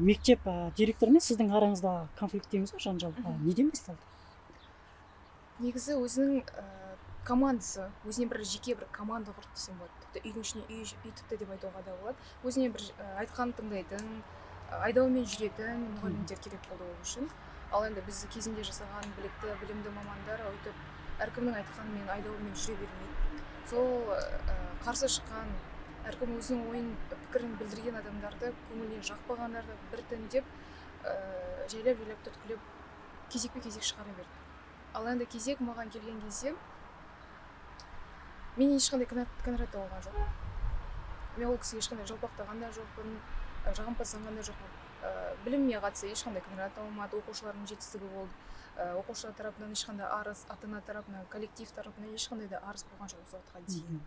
мектеп директорымен сіздің араңызда конфликт дейміз ғой, жанжал неден басталды? Негізі өзінің командасы, өзіне бір жеке бір команда құрды десем болады. Тіпті үйдің ішіне үй тікті деп айтуға да болады. Өзіне бір айтқанын тыңдайтын, айдауымен жүретін мұғалімдер керек болды ол үшін. Ал енді біз кезінде жасаған білікті, білімді мамандар өйтіп әркімнің айтқанымен, айдауымен жүре бермейді. Сол қарсы шыққан, әркім өзінің ойын, пікірін білдірген адамдарды, көңіліне жақпағандарды біртіндеп жайлап түрткілеп кезекпе-кезек шығара берді. Ал енді кезек маған келген кезде мен ешқандай кінәрат алған жоқпын. Мен ол кісіге ешқандай жалпақтаған да жоқпын, жағымпазданған да жоқпын. Біліміне қатысты ешқандай кінәрат алмады, оқушылардың жетістігі болды. Оқушылар тарапынан ешқандай арыз, ата-ана тарапынан, коллектив тарапынан ешқандай да арыз болған жоқ осы уақытқа дейін.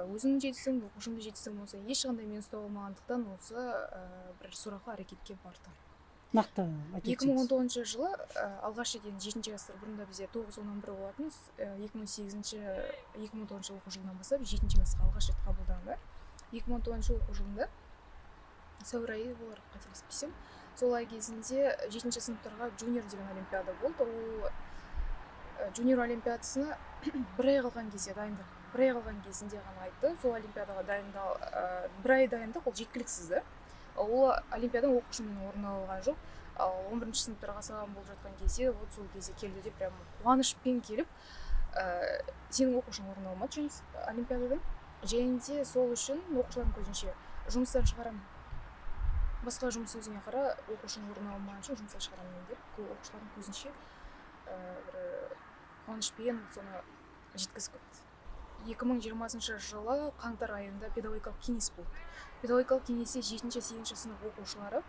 Өзімнің жетістігім, оқушымның жетістігім болса, ешқандай мен ұстап алмағандықтан осы бір сұраққа әрекетке барды. Нақты айтып 2019 жылы алғаш рет 7-ші класстар бұрында бізде 9-11 болатын, 2009 оқу жылынан бастап 7-ші классқа алғаш рет қабылданды. 2019 оқу жылында сәуір айы болар, қателеспесем. Сол ай кезінде 7-ші сыныптарға жуниор деген олимпиада болды. Ол жуниор олимпиадасына бір ай қалған кезде дайындық. Бір ай қалған кезінде ғана айтты. Сол олимпиадаға бір ай дайындық, ол жеткіліксізді. Ол олимпиададан оқушымен орын алған жоқ. Ал 11-ші сыныптарға сабағым болып жатқан кезде, вот сол кезде келді деп прям қуанышпен келіп, сенің оқушың орын алмады олимпиададан. Және де сол үшін оқушылардың көзінше жұмыстан шығарамын. Басқа жұмыс өзіңе қара, оқушың орын алмаған үшін жұмыстан шығарамын деп, оқушылардың көзінше бір қуанышпен соны жеткізіп кетті. 2020 жылы қаңтар айында педагогикалық кеңес болды. Педагогикалық кеңесте 7-8 сынып оқушылары,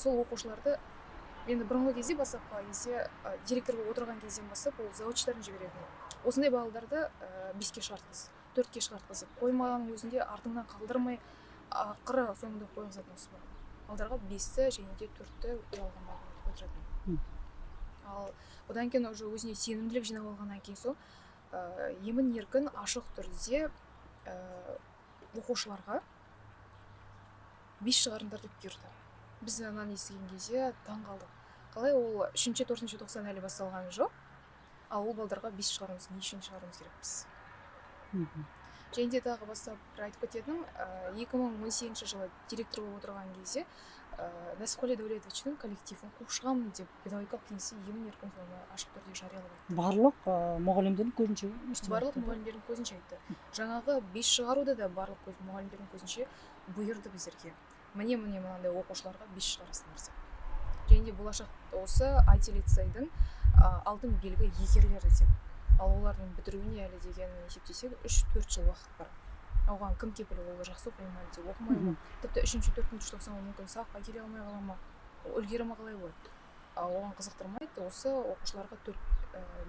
сол оқушыларды енді бұрынғы кезде бастапқы кезде директор болып отырған кезден бастап ол заводчтарын жіберетін. Осындай балаларды 5-ке шығартқыз, 4-ке шығартқыз, қоймағанның өзінде артыңнан қалдырмай ақыры соңында қойғызатын осы балдарға 5-ті және де 4-ті алған балаларды отыратын. Ал одан кейін уже өзіне сенімділік жинап алғаннан кейін сол емін еркін ашық түрде оқушыларға 5 шығарыңдар деп бұйырды. Біз ананы естіген кезде таң қалдық. Қалай ол 3-4 тоқсан әлі басталған жоқ, ал ол балдарға 5 шығаруымыз, не үшін шығаруымыз керекпіз. Және де тағы бастап бір айтып кететінім, 2018 жылы директор болып отырған кезде Нәсіпқали Дәулетовичтің коллективін қуып шығамын деп педагогикалық кеңесте емін еркін соны ашық түрде жариялап айтты. Барлық мұғалімдердің көзінше? Барлық мұғалімдердің көзінше айтты. Жаңағы 5 шығаруды да барлық мұғалімдердің көзінше бұйырды біздерге. Міне мынандай оқушыларға 5 шығарасыңдар деп. Және де болашақта осы IT лицейдің алтын белгі иегерлері деп. Ал олардың бітіруіне әлі деген есептесек 3-4 жыл уақыт бар. Оған кім кепіл, ол жақсы оқи ма, оқымай ма, тіпті 3-4 тоқсан мүмкін сабаққа келе алмай қала ма, үлгерімі қалай болады. Оған қызықтырмайды, осы оқушыларға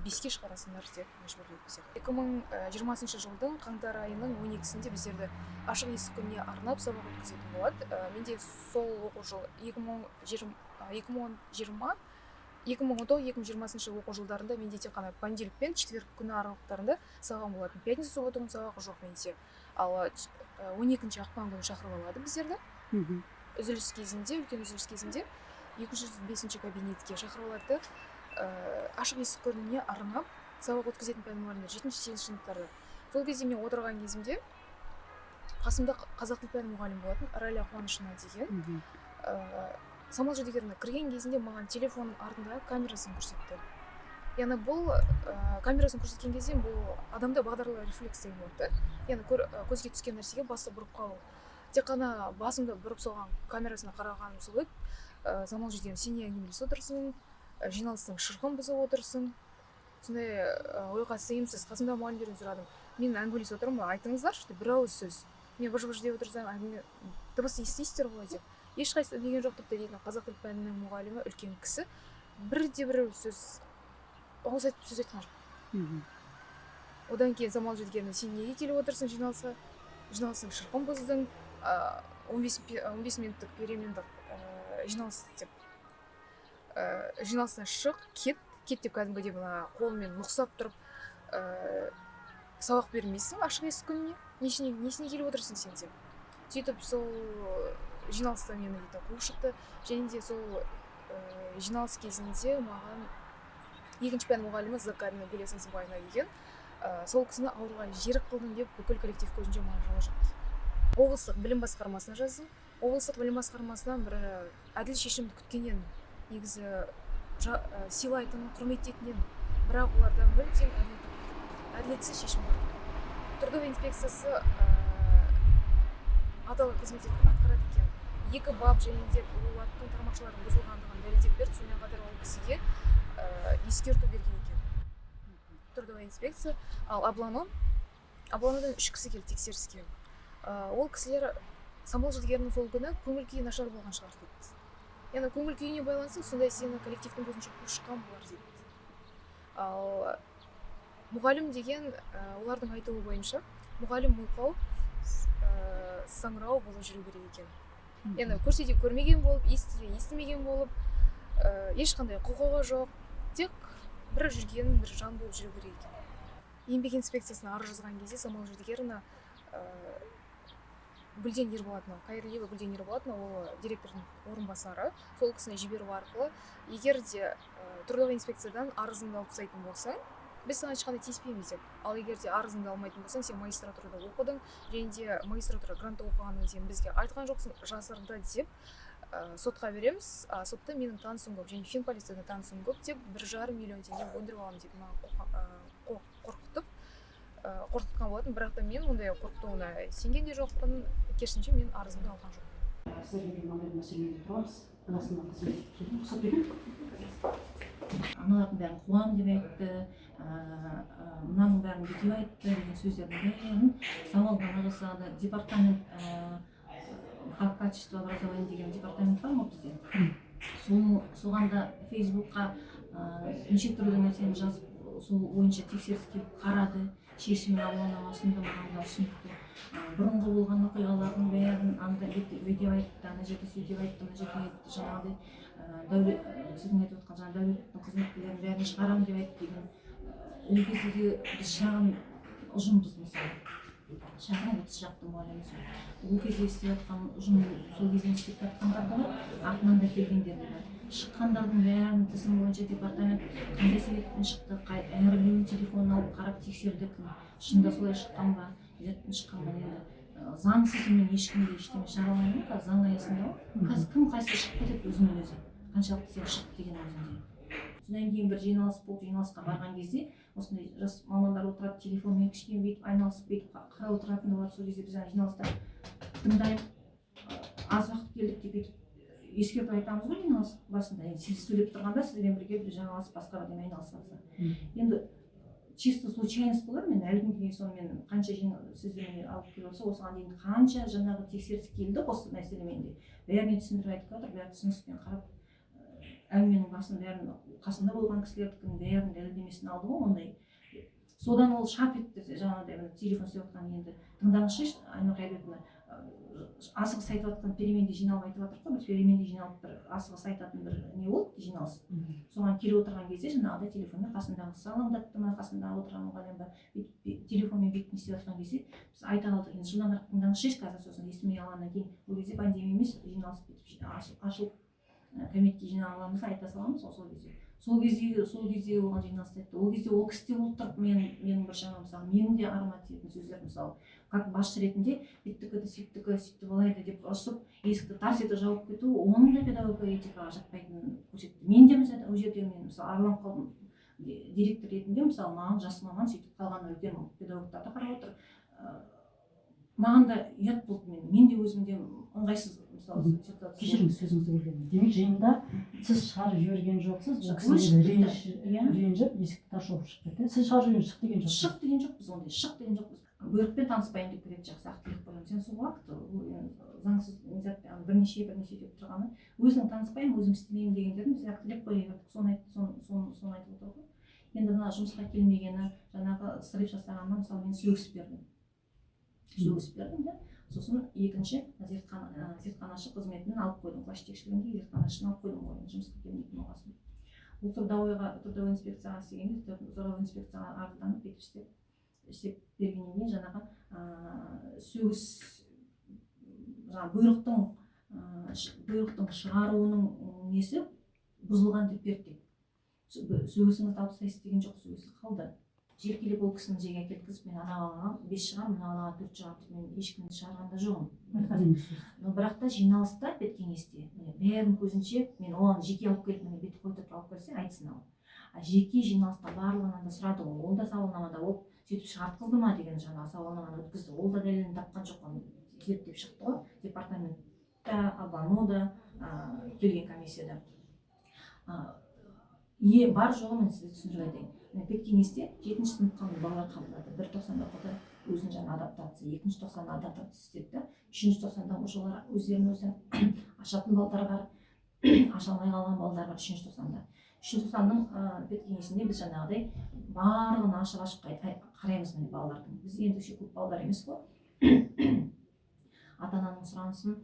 5-ке шығарасыңдар деп мәжбүрлейді біздер. 2020 жылдың қаңтар айының 12-сінде біздерді ашық есік күніне арнап сабақ өткізетін болады. Менде сол оқу жыл 2019-2020 оқу жылдарында менде тек қана понедельник пен четверг күні аралықтарында сабағым болатын. Пятница, суббота күні сабағы жоқ менде. Ал 12-ші ақпан күні шақырып алады біздерді. Үзіліс кезінде, үлкен үзіліс кезінде 205-ші кабинетке шақырып алады. Ашық есік күніне арнап сабақ өткізетін пән мұғалімдер 7-8 сыныптарда. Сол кезде мен отырған кезімде қасымда қазақ тіл пәні мұғалім болатын, Раиля Қуанышына деген. Самал жүдегеріне кірген кезінде маған телефонның артында камерасын көрсетті. Яғни бұл камерасын көрсеткен кезде бұл адамда бағдарлы рефлекс деген болады. Яғни көзге түскен нәрсеге басы бұрып қалу. Тек қана басымды бұрып соған камерасына қарағаным сол еді. Самал жүдеген, сен не әңгімелесіп отырсың, жиналыстың шырқын бұзып отырсың. Сондай ойға сыйымсыз. Қасымда мұғалімдерден сұрадым. Мен әңгімелесіп отырмын, айтыңыздаршы деп, бір ауыз сөз. Мен быж-быж деп отырсам, дыбыс естисіздер ғой деп. Ешқайсы деген жоқ тіпті дейтін қазақ тіл пәнінің мұғалімі үлкен кісі бірде-бір сөз сөз айтқан жоқ. Одан кейін Самал жүдегені, сен неге келіп отырсың жиналысқа? Жиналыстың шырқын бұздың, 15 минуттық перемендік жиналыс деп. Жиналыстан шық, кет деп кәдімгідей мына қолымен нұқсап тұрып сабақ бермейсің ашық есік күніне. Несіне келіп отырсың сен деп. Сөйтіп сол жиналыста мені дейді қуып шықты. Және де сол жиналыс кезінде маған екінші пән мұғалімі Закарина Гулия Сансыбаевна деген сол кісіні ауруға жерік қылдым деп бүкіл коллектив көзінше маған жала жақты. Облыстық білім басқармасына жаздым. Облыстық білім басқармасынан бір әділ шешімді күткеннен, негізі сыйлайтын, құрметтейтін едім. Бірақ олардан мүлдем әділетсіз шешім бар. Трудовой инспекциясы адал қызмет атқарады екен. 2 бап және де олардың тармақшалардың бұзылғандығын дәлелдеп берді. Сонымен қатар ол кісіге ескерту берген екен. Трудовой инспекция, ал Абланодан 3 кісі келді тексеріске. Ол кісілер Самал Жігерінің сол күні көңіл күйі нашар болған шығар дейді. Яғни көңіл күйіне байланысты сондай сені коллективтің көзінше қуып шыққан болар дейді. Ал мұғалім деген олардың айтуы бойынша мұғалім мылқау, саңырау болып жүру керек екен. Яғни көрсе де көрмеген болып, ести де естімеген болып, ешқандай құқығы жоқ, тек бір жүрген бір жан болып жүру керек екен. Еңбек инспекциясына арыз жазған кезде Самал Жігеріні Гүлден Ерболатовна, Қайырлиева Гүлден Ерболатовна, ол директордың орынбасары, сол кісіні жіберу арқылы, егер де трудовой инспекциядан арызыңды алып тастайтын болсаң, біз саған ешқандай тиіспейміз деп. Ал егер де арызыңды алмайтын болсаң, сен магистратурада оқыдың, және де магистратура грантта оқығанын сен бізге айтқан жоқсың, жасырды деп сотқа береміз. Сотта менің танысым көп, және финполицияда танысым көп деп 1,5 миллион теңге өндіріп аламын деп маған қорқытқан болатын, бірақ та мен ондай қорқытуына сенген де жоқпын, керісінше мен арызымды алған жоқпын. Сіздерге мынандай мәселемен тұрамыз. Анасына қызмет еткен, рұқсат берген. Аналардың бәрін қуам деп айтты, мынаның бәрін бүйтіп айтты деген сөздердің бәрін сауалнама жасады. Департамент качество образования деген департамент бар ма бізде? Соған да Фейсбукқа неше түрлі нәрсені жазып, сол бойынша тексеріске қарады. Шешімін алуына маған да ұсынды. Бұрынғы болған оқиғалардың бәрін анда өйтіп айтты, ана жерде сөйтіп айтты, ана жерде айтты, жаңағыдай сіздің айтып отқан жаңа дәулеттің қызметкерлерінің бәрін шығарамын деп айтты деген. Ол кезде біз шағын ұжымбыз мысалы. Шағын 30 шақты мұғаліміз. Ол кезде істеп жатқан ұжым, сол кезде істеп жатқандар да бар, артынан да келгендер де бар. Шыққандардың бәрін тізім бойынша департамент қандай себеппен шықты, біреудің телефонын алып қарап тексердік, шынында солай шыққан ба, шыққан ба, енді заңсыз мен ешкімге ештеңе шығара алмаймын. Қазір заң аясында қазір кім қайсысы шығып кетеді өзінің өзі, қаншалықты сен шығып деген өзінде. Содан кейін бір жиналыс болып, жиналысқа барған кезде осындай жас мамандар отырады, телефонмен кішкене бүйтіп айналысып бүйтіп қарап отыратын олар. Сол кезде біз жиналыста тыңдайық, аз уақыт келдік деп бүйтіп ескертіп айтамыз ғой жиналыс басында. Сіз сөйлеп тұрғанда сізбен бірге бір жаңалыс басқа бірдеме айналысып жатса. Енді чисто случайность болар, мен әлі күнге сонымен қанша сіздермен алып келіп отырса, осыған дейін қанша жаңағы тексеріс келді осы мәселемен де. Бәріне түсіндіріп айтып жатыр, бәрі түсініспен қарап, әңгіменің басын бәрін қасында болған кісілердің бәрін дәлелдемесін алды ғой ондай. Содан ол шап етті, жаңағыдай телефон істеп отқан енді тыңдаңызшы, Айнұр Қайырбековна, асығыс айтып жатқан переменде жиналып айтып жатыр ғой, бір переменде жиналып бір асығыс айтатын бір не болды жиналыс. Соған келіп отырған кезде жаңағыдай телефонмен қасындағы саламдатты ма, қасындағы отырған мұғалім ба, телефонмен бетін істеп жатқан кезде біз айта қалдық, енді содан бірақ тыңдаңызшы, қазір сосын естімей алғаннан кейін ол кезде пандемия емес, жиналыс бітіп ашылып комитетке жиналамыз, айта саламыз сол кезде. Сол кезде оған жиналыста айтты. Ол кезде ол кісі де болып тұрып, менің бір шама мысалы, менің де арыма тиетін сөздер мысалы, как басшы ретінде биттікі сөйттікі сөйтіп алайды деп ұрысып, есікті тарс етіп жауып кету, оның да педагогика этикаға жатпайтынын көрсетті. Мен де мысалы ол жерде мен мысалы арланып қалдым, директор ретінде мысалы маған жас маман сөйтіп қалған үлкен педагогтарды қарап отыр. Маған да ұят болды, мен де өзімде ыңғайсыз мысалы ситуация. Кешіріңіз сөзіңізді бөлгенмін. Демек жиында сіз шығарып жіберген жоқсыз, ренжіп есікті тарс жауып шығып кетті. Сіз шығарып жіберген шық деген жоқсыз. Шық деген жоқпыз, ондай шық деген жоқпыз. Бұйрықпен таныспайын деп кетеді, жақсы ақтылық қоямын. Сен сол уақыт заңсыз бірнеше деп тұрғаны, өзінің таныспаймын, өзім істемеймін дегендерін біз ақтылық қоя бердік. Соны айтып отыр ғой. Енді мына жұмысқа келмегені, жаңағы сырып жасағаннан мысалы мен сөгісіп бердім да. Сосын екінші зертханашы қызметінен алып қойдым, класс жетекшілігінде зертханашыны алып қойдым ғой, жұмысқа келмейтін болғасын. Ол трудовой инспекцияға істегенде, трудовой инспекцияға арызданып бүйтіп істеп бергеннен кейін жаңағы сөгіс бұйрықтың бұйрықтың шығаруының несі бұзылған деп берді деп сөзіңізді алып тастайсыз деген жоқ, сөзі қалды. Желкелеп ол кісіні жерге әкелткізіп мен ана балаға 5 шығар, мына балаға 4 шығар деп мен ешкімді шығарған да жоқпын. Но бірақ та жиналыста бет кеңесте бәрінің көзінше мен оған жеке алып келіп міне бет қойып алып келсе айтсын ал. Жеке жиналыста барлығынан да сұрады ғой, ол да сауалнамада ол сөйтіп шығартқызды ма деген жаңағы сауалнаманы өткізді. Ол да дәлелін тапқан жоқ, оны зерттеп шықты ғой департаментта, Абанода келген комиссияда. Бар жоғы мен сізге түсіндіріп айтайын. Бет кеңесте 7-ші сыныпқа балалар қабылдады. 1.90 оқыды, өзінің жаңа адаптация, 2-ші тоқсанда адаптация істеді. 3-ші тоқсанда олар өздерін өзі ашатын балдар бар, аша алмай қалған балдар бар 3-ші тоқсанда. 3-ші тоқсанның бет кеңесінде біз жаңағыдай барлығын ашық қараймыз міне балалардың. Біз енді көп балдар емес қой. Ата-ананың сұранысын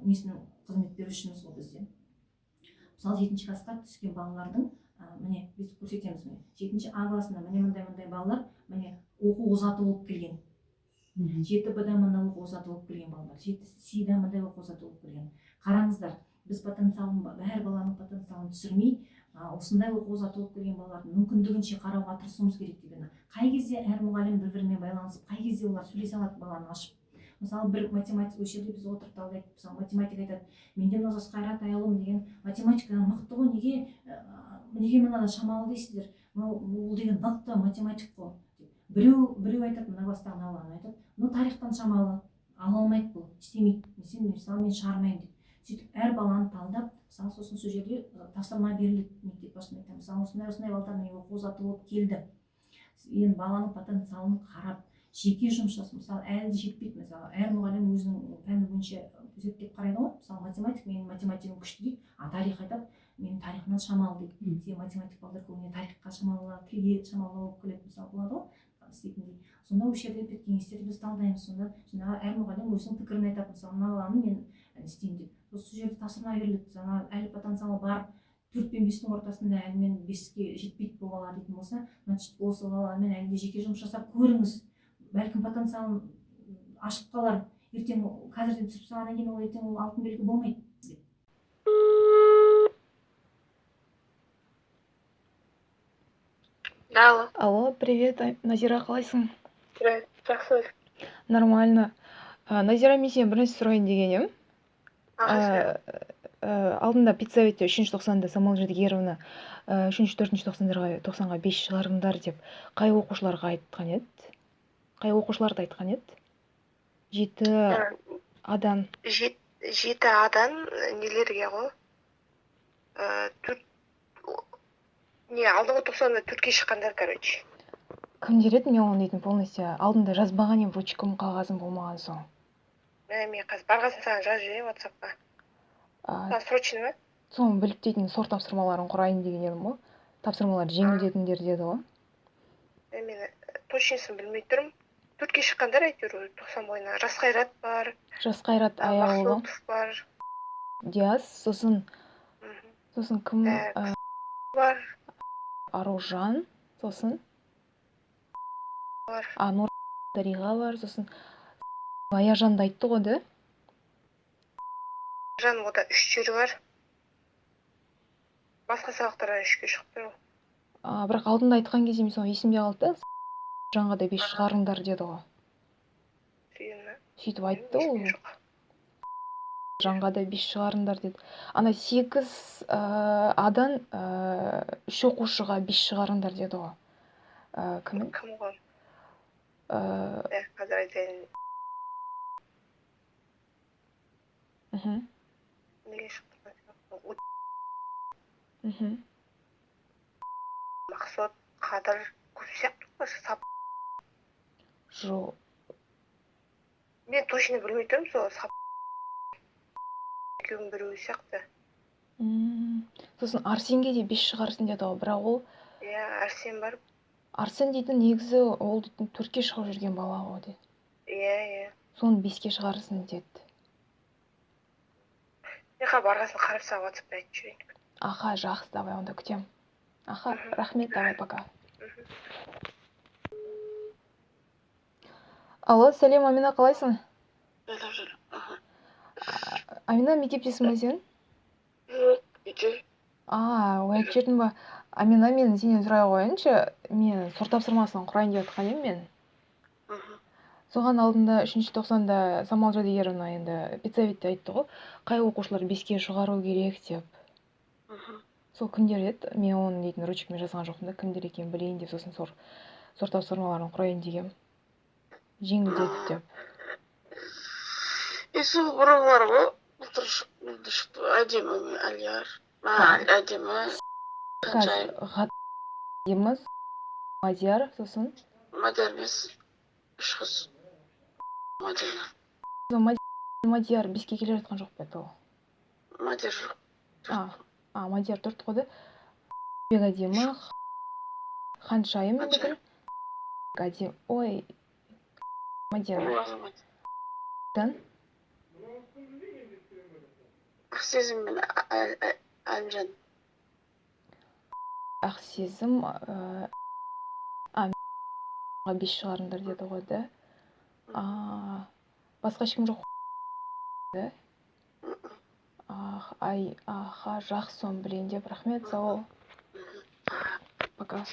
несінің қызмет берушіміз ғой бізде. Мысалы 7-ші классқа түскен балалардың міне біз көрсетеміз міне 7-ші А класында міне мындай балалар міне оқу озаты болып келген. 7Б-дан мындай оқу озаты болып келген балалар, 7С-дан мындай оқу озаты болып келген. Қараңыздар, біз потенциалын, әр баланың потенциалын түсірмей, осындай оқу озаты болып келген балалардың мүмкіндігінше қарауға тырысуымыз керек дегені. Қай кезде әр мұғалім бір-бірімен байланысып, қай кезде олар сөйлесе алады баланы ашып. Мысалы бір математика осы жерде біз отырып талдайық. Мысалы математика айтады, менде мына Жасқайрат Аялым деген математикадан мықты ғой, неге мынада шамалы дейсіздер? Ол деген мықты математик қой. Біреу айтады, мына кластағы баланы айтады, тарихтан шамалы, ала алмайды бұл, істемейді. Мысалы мен шығармаймын деп. Сөйтіп әр баланы талдап, мысалы сосын сол жерде тапсырма беріледі мектеп басында. Мысалы осындай балдар оқу озаты болып келді. Енді баланың потенциалын қарап, жеке жұмыс жасау, мысалы әлі жетпейді, мысалы әр мұғалім өзінің пәні бойынша зерттеп қарайды ғой. Мысалы математик, менің математигім күшті дейді, тарих айтады, мен тарихынан шамалы дейді. Сен математик балдар көбіне тарихқа шамалы, тілге шамалы болып келеді, мысалы болады ғой, істейтіндей. Сонда осы жерде бет кеңестерді біз талдаймыз. Сонда жаңағы әр мұғалім өзінің пікірін айтады, мысалы мына баланы мен істеймін деп. Сол жерде тапсырма беріледі, жаңағы әлі потенциалы бар, 4 пен 5-тің ортасында әлі мен 5-ке жетпейді бұл бала дейтін болса, значит осы баламен әлі де жеке жұмыс жасап көріңіз. Бәлкім потенциалын ашып қалар, ертең қазірден түсіп салғаннан кейін ол ертең ол алтын белгі болмайды. Алло, привет, Назира, қалайсың? Привет, жақсы. Нормально. Назира, мен сен бір нәрсе сұрайын деген едім. Алдында педсоветте 3-ші тоқсанда Самал Жадигеровна 3-4-ші тоқсанға 5 шығарыңдар деп қай оқушыларға айтқан еді? Қай оқушыларды айтқан еді? 7 адан. 7 адан нелерге ғой? Алдыңғы тоқсанда 4-ке шыққандар, короче. Кімдер еді? Мен оны дейтін полностью. Алдында жазбаған ем, ручкам қағазым болмаған соң. Мен қазір барғасын саған жазып жіберейін WhatsApp-қа. Срочно ма? Соны біліп дейтін сор тапсырмаларын құрайын деген едім ғой. Тапсырмалар жеңілдетіңдер деді ғой. Мен точнысын білмей тұрмын. 4-ке шыққандар әйтеуір 90 бойына. Жасқайрат бар. Жасқайрат Аялова бар. Диас, сосын кім бар. Аружан, сосын бар. Нұр Дариға бар, сосын Аяжанды айтты ғой, да? Аяжан ода 3 жері бар. Басқа сабақтардан 3-ке шығып тұр. Бірақ алдында айтқан кезде мен соны есімде қалды да. Жанға да 5 шығарыңдар деді ғой. Сөйтіп айтты ол. Жанға да 5 шығарыңдар деді. Ана 8 адан 3 оқушыға 5 шығарыңдар деді ғой. Кім ғой? Қазір айтайын. Неге шықты? Мақсат, Қадыр, көп сияқты ғой. Жоқ. Мен точно білмей тұрмын, сол сап екеуінің біреуі сияқты. Сосын Арсенге де 5 шығарсын деді ғой, бірақ ол... Арсен бар. Арсен дейтін негізі ол дейтін 4-ке шығып жүрген бала ғой де. Соны 5-ке шығарсын деді. Неға барғасын қарап саған WhatsApp-та айтып жүрейін. Аха, жақсы, давай онда күтем. Аха, рахмет, давай, пока. Алло, сәлем, Амина, қалайсың? Амина, мектептесің ба сен? үйде. Оятып жібердің ба? Амина, мен сенен сұрай қояйыншы. Мен сұрт тапсырмасын құрайын деп жатқан едім мен. Мгм. Соған алдында 3-ші тоқсанда Самал Жадегеровна енді педсоветте айтты ғой, қай оқушылар 5-ке шығару керек деп. Мгм. Сол кімдер еді? Мен оның дейтін ручкамен жазған жоқпын да, кімдер екенін білейін деп, сосын сорт тапсырмаларын құрайын дегем. Жеңілдетіп деп. Сол біреулер ғой. Былтыр шықты. Әдемі Алияр. Әдемі Қазір дейміз, Мадияр, сосын Мадияр емес. Үш қыз. Мадина. Мадияр 5-ке келе жатқан жоқ па еді ол? Мадияр жоқ. Мадияр 4 қойды. Бек әдемі, Ханшайым бүкіл. Әдемі. Ой, Мадияр. Ақсезім мен Әлімжан. Ақсезім 5 шығарыңдар деді ғой да. Басқа ешкім жоқ да. Жақсы, соны білейін деп, рахмет, сау бол. Пока.